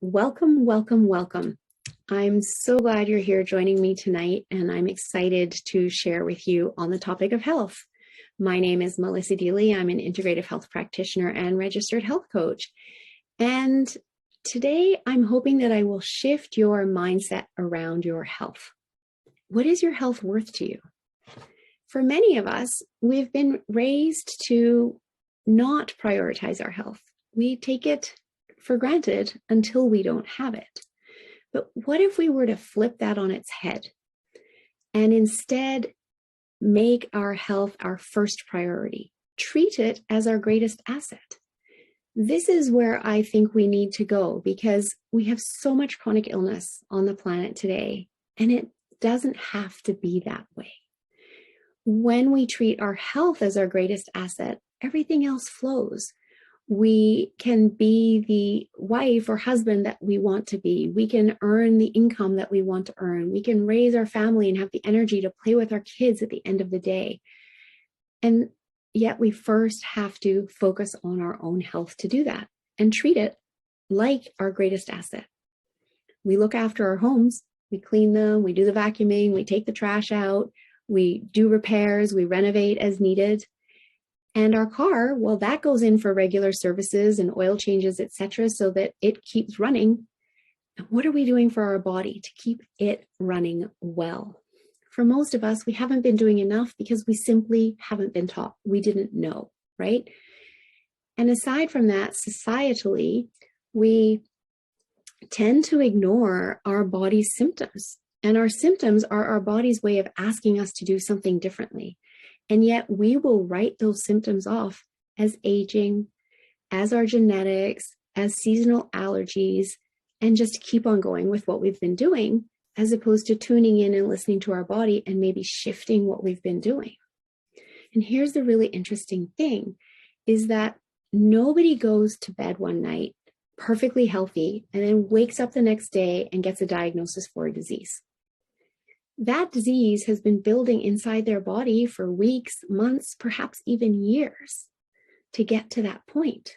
Welcome, welcome, welcome. I'm so glad you're here joining me tonight, and I'm excited to share with you on the topic of health. My name is Melissa Deely. I'm an integrative health practitioner and registered health coach. And today I'm hoping that I will shift your mindset around your health. What is your health worth to you? For many of us, we've been raised to not prioritize our health. We take it for granted until we don't have it. But what if we were to flip that on its head and instead make our health our first priority? Treat it as our greatest asset. This is where I think we need to go, because we have so much chronic illness on the planet today, and it doesn't have to be that way. When we treat our health as our greatest asset, everything else flows. We can be the wife or husband that we want to be. We can earn the income that we want to earn. We can raise our family and have the energy to play with our kids at the end of the day. And yet we first have to focus on our own health to do that and treat it like our greatest asset. We look after our homes. We clean them. We do the vacuuming. We take the trash out. We do repairs. We renovate as needed. And our car, well, that goes in for regular services and oil changes, etc., so that it keeps running. And what are we doing for our body to keep it running well? For most of us, we haven't been doing enough because we simply haven't been taught. We didn't know, right? And aside from that, societally, we tend to ignore our body's symptoms. And our symptoms are our body's way of asking us to do something differently. And yet we will write those symptoms off as aging, as our genetics, as seasonal allergies, and just keep on going with what we've been doing, as opposed to tuning in and listening to our body and maybe shifting what we've been doing. And here's the really interesting thing, is that nobody goes to bed one night perfectly healthy and then wakes up the next day and gets a diagnosis for a disease. That disease has been building inside their body for weeks, months, perhaps even years to get to that point.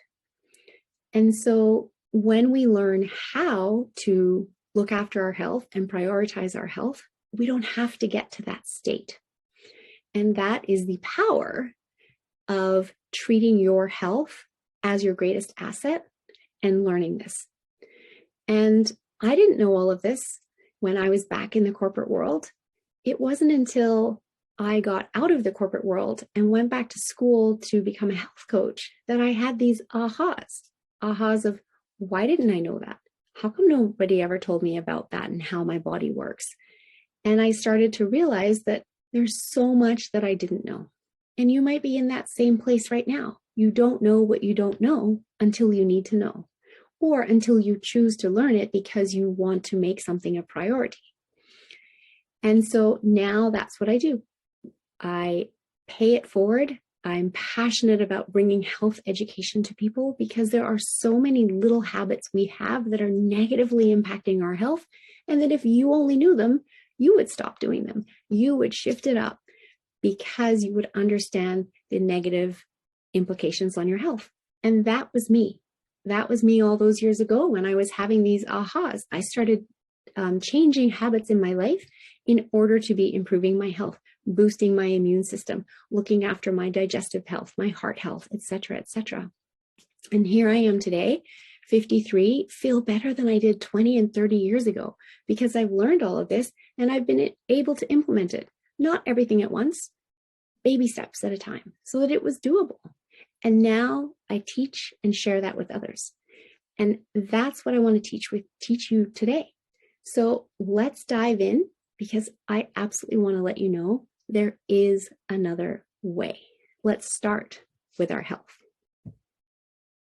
And so when we learn how to look after our health and prioritize our health, we don't have to get to that state. And that is the power of treating your health as your greatest asset and learning this. And I didn't know all of this when I was back in the corporate world. It wasn't until I got out of the corporate world and went back to school to become a health coach that I had these ahas of, why didn't I know that? How come nobody ever told me about that and how my body works? And I started to realize that there's so much that I didn't know. And you might be in that same place right now. You don't know what you don't know until you need to know, or until you choose to learn it because you want to make something a priority. And so now that's what I do. I pay it forward. I'm passionate about bringing health education to people because there are so many little habits we have that are negatively impacting our health. And that if you only knew them, you would stop doing them. You would shift it up because you would understand the negative implications on your health. And that was me. That was me all those years ago when I was having these ahas. I started changing habits in my life in order to be improving my health, boosting my immune system, looking after my digestive health, my heart health, etc., etc. And here I am today, 53, feel better than I did 20 and 30 years ago because I've learned all of this and I've been able to implement it. Not everything at once, baby steps at a time, so that it was doable. And now I teach and share that with others. And that's what I want to teach you today. So let's dive in, because I absolutely want to let you know there is another way. Let's start with our health.